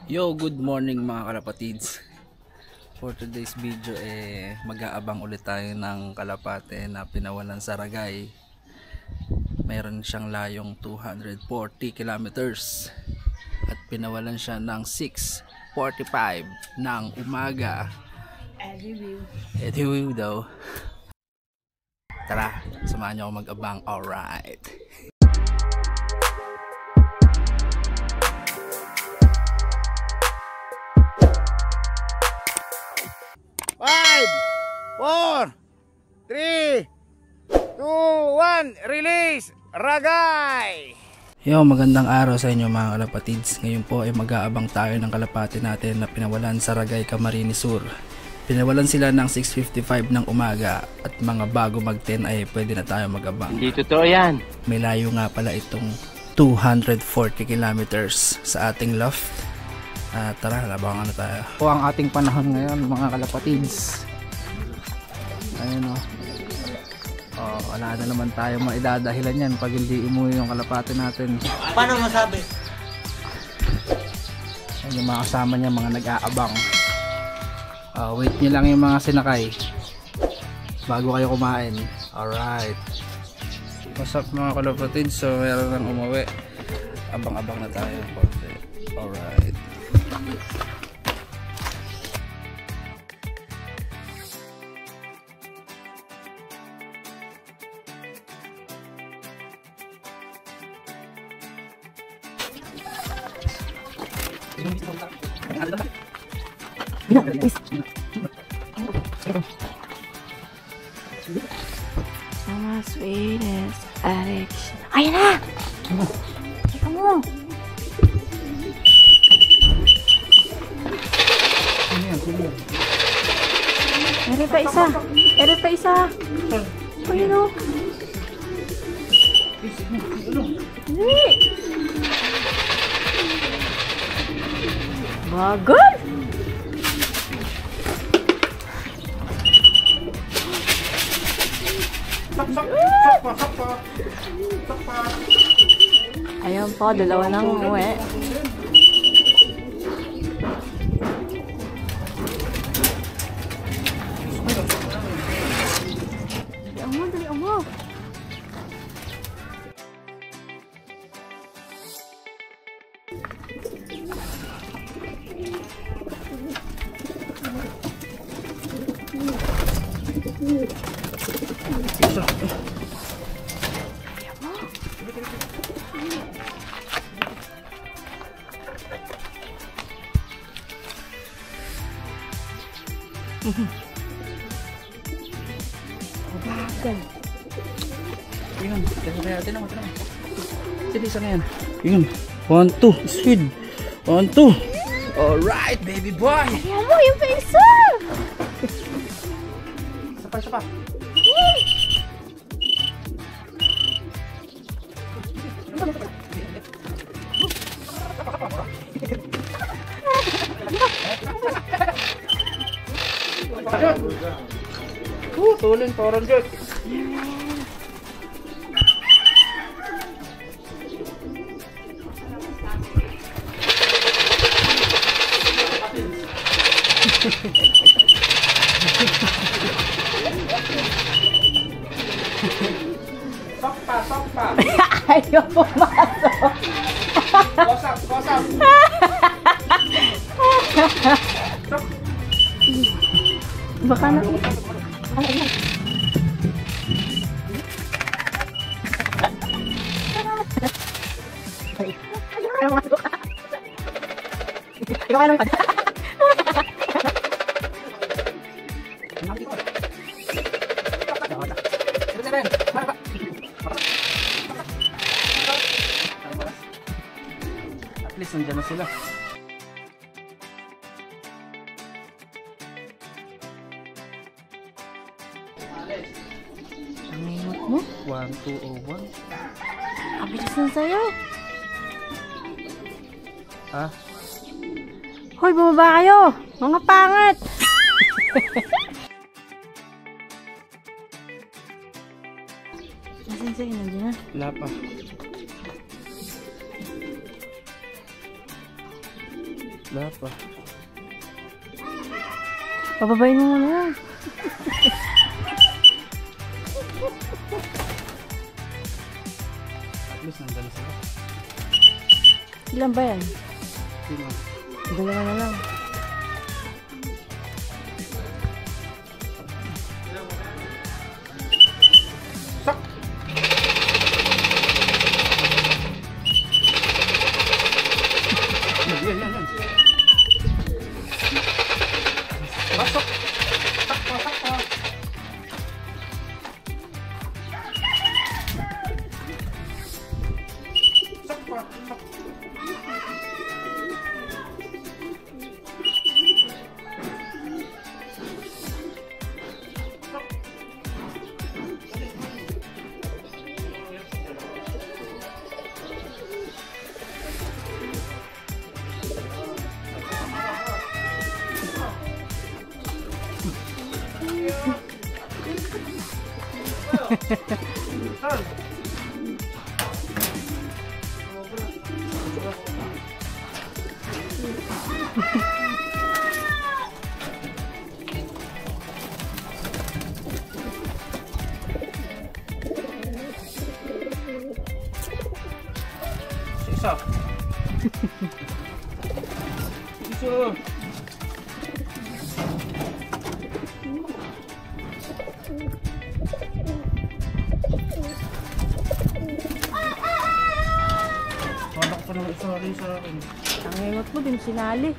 Yo, good morning mga kalapatids. For today's video mag-aabang ulit tayo ng kalapate na pinawalan sa Ragay. Mayroon siyang layong 240 kilometers at pinawalan siya ng 6:45 ng umaga. Ediwiw daw. Tara, samahan niyo ako mag-abang. Alright. 5, 4, 3, 2, 1, release! Ragay! Yo, magandang araw sa inyo mga kalapatids. Ngayon po ay mag-aabang tayo ng kalapate natin na pinawalan sa Ragay, Camarines Sur. Pinawalan sila ng 6:55 ng umaga at mga bago mag-10 ay pwede na tayo mag-abang. Hindi totoo yan. May layo nga pala itong 240 kilometers sa ating loft. Tara, labangan na tayo. O ang ating panahon ngayon mga kalapatids. Ayun o. Wala na naman tayo maidadahilan yan pag hindi umuwi yung kalapate natin. Paano masabi? Ayun yung mga kasama niya, mga nag-aabang. Wait nyo lang yung mga sinakay bago kayo kumain. Alright. What's up mga kalapatids? So meron nang umuwi. Abang-abang na tayo. Alright. Sama sweetest addiction. Ayan na! Teka mo! Meron pa isa! Meron pa isa! Ayun o! Hindi! Bagal! Ayan po, dalawa nang umuwi. Dali mo. Bagal. Yun, tinang. Sige, isa na yan. Yun, 1, 2, speed. 1, 2. Alright, baby boy. Ayan mo, yung isa! Isa pa. Tulin, parang dyan. Sokpa. Ayaw pumasok. Kosap. Baka na. At least nandiyan na sila. Ang imot mo? 1201. Kabilis na sa'yo. Ah? Hoy, bumaba kayo! Mga pangit! Nasaan sa'yo? Nandiyan na? Wala pa. Wala pa. Pababain mo muna yan. At least nandun sila. Ilan ba yan? Sino? Dalawa na lang. Yan. Pasok. Takpa. Isa. Isa. Wala ko na isa rin sa akin. Ang hengot mo din sinali.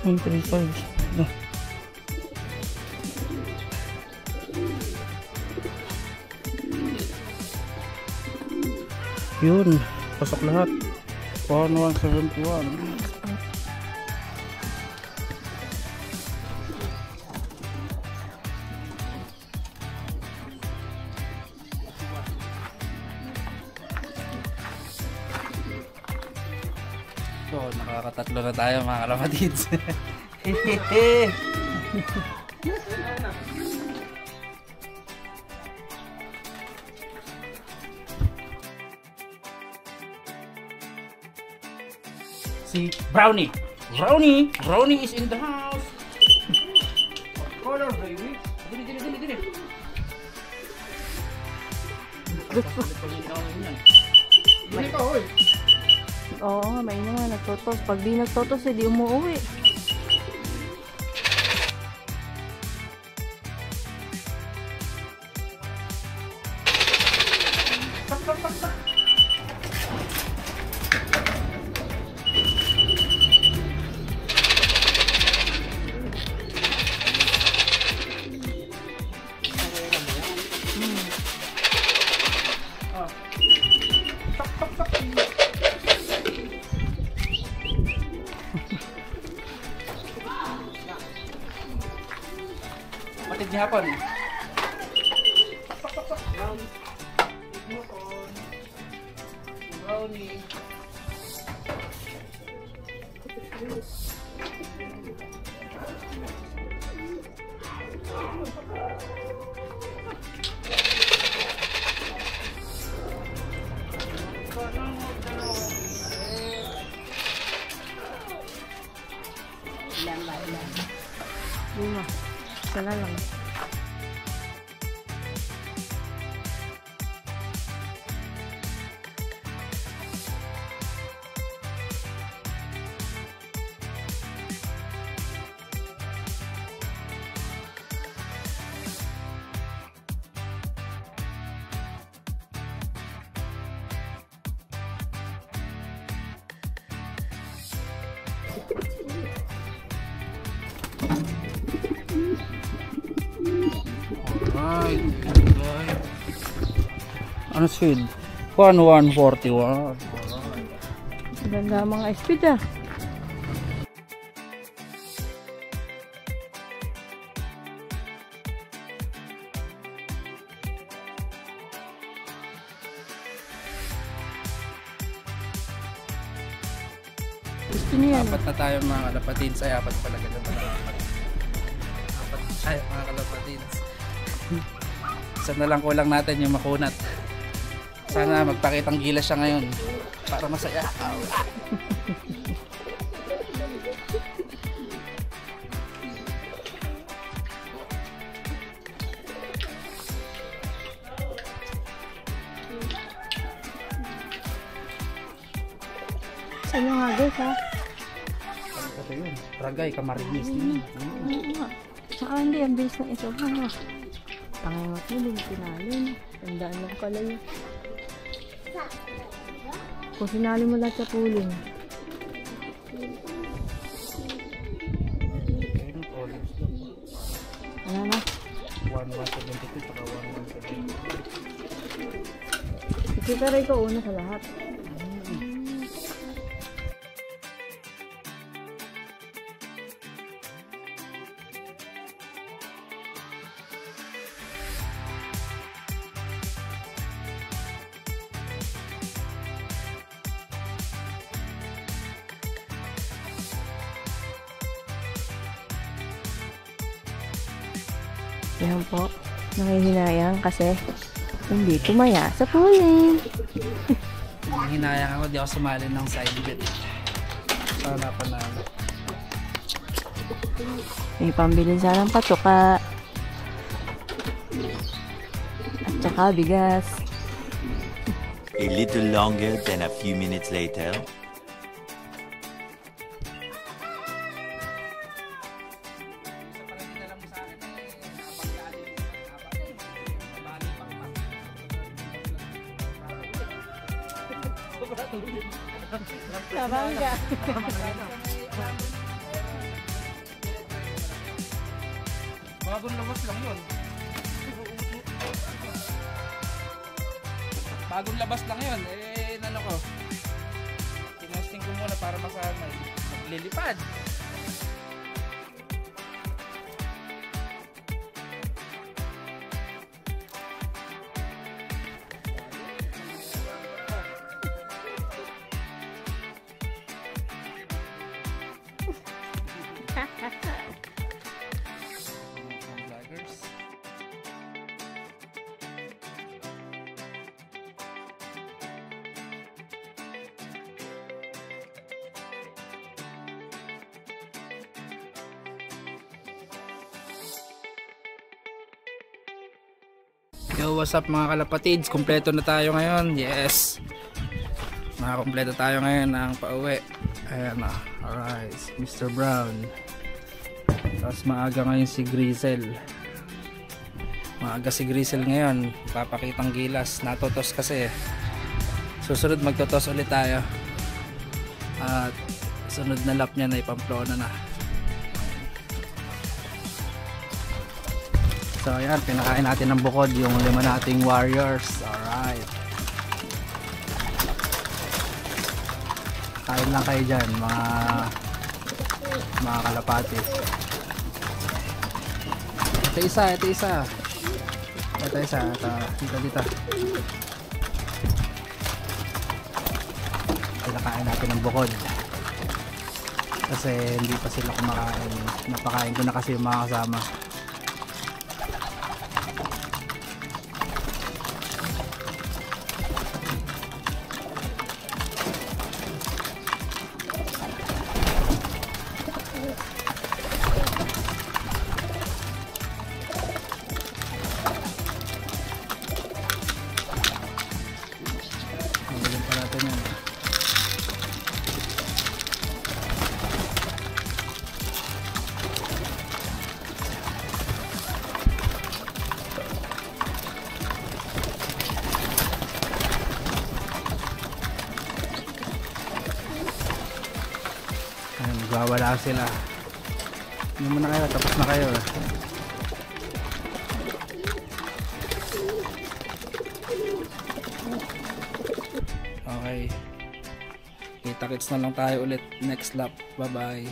Ang 3.5. No. Yun, pasok lahat. 1171. So, nakakatatlo na tayo mga kalapatids. Si Brownie. Brownie is in the house. Color baby. Dili. Dili ka hoy. Oo nga, may nga nagtotos. Pag di nagtotos, di umuwi. Matid niya hapon. Brownie. Yun na. Isa na lang. Alright. Ano speed? 1141. Ganda mga speed ah. Gusto niya yan. Apat na tayo mga kalapatids. Ay, apat pala ganun pala. Apat na tayo mga kalapatids. Isa na lang kulang natin yung makunat. Sana magpakitang gilas siya ngayon para masaya. Saan yung nga guys ha? Ito yun. Ragay, kamarinis din. Saan hindi ang base ng ito ha? Pangangat mo din sinalin. Tandaan lang kalayo. Kung sinali mo lahat sa pooling. Ano na? 1172 saka 1172. Ipitaray ko una sa lahat. Yan po, nangihinayang kasi hindi tumaya sa pooling. Hinayang ako, di ako sumali ng side bet. Sana panalo. May pambilin sanang patuka. At saka bigas. A little longer than a few minutes later. Sabangga. Bagong labas lang yun. Bagong labas lang yun. Ano ko? Tinesting ko muna para masanay. Maglilipad. Vloggers. Yo, what's up mga kalapatids? Kompleto na tayo ngayon. Yes. Nakakompleto tayo ngayon ng pauwi. Ayan na. Alright. Mr. Brown. Tapos maaga ngayon si Grizel. Maaga si Grizel ngayon. Papakitang gilas. Natutos kasi. Susunod magtotos ulit tayo. At sunod na lap niya na ipamplona na. So ayan, pinakain natin ng bukod yung 5 nating warriors. Alright. Kain lang kayo dyan mga kalapati. Ito isa. Dito. Pinakain natin ng bukod. Kasi hindi pa sila kumakain. Napakain ko na kasi yung mga kasama. Wala sila. Hindi mo na kayo, tapos na kayo. Okay. Kita-kits na lang tayo ulit next lap. Bye bye.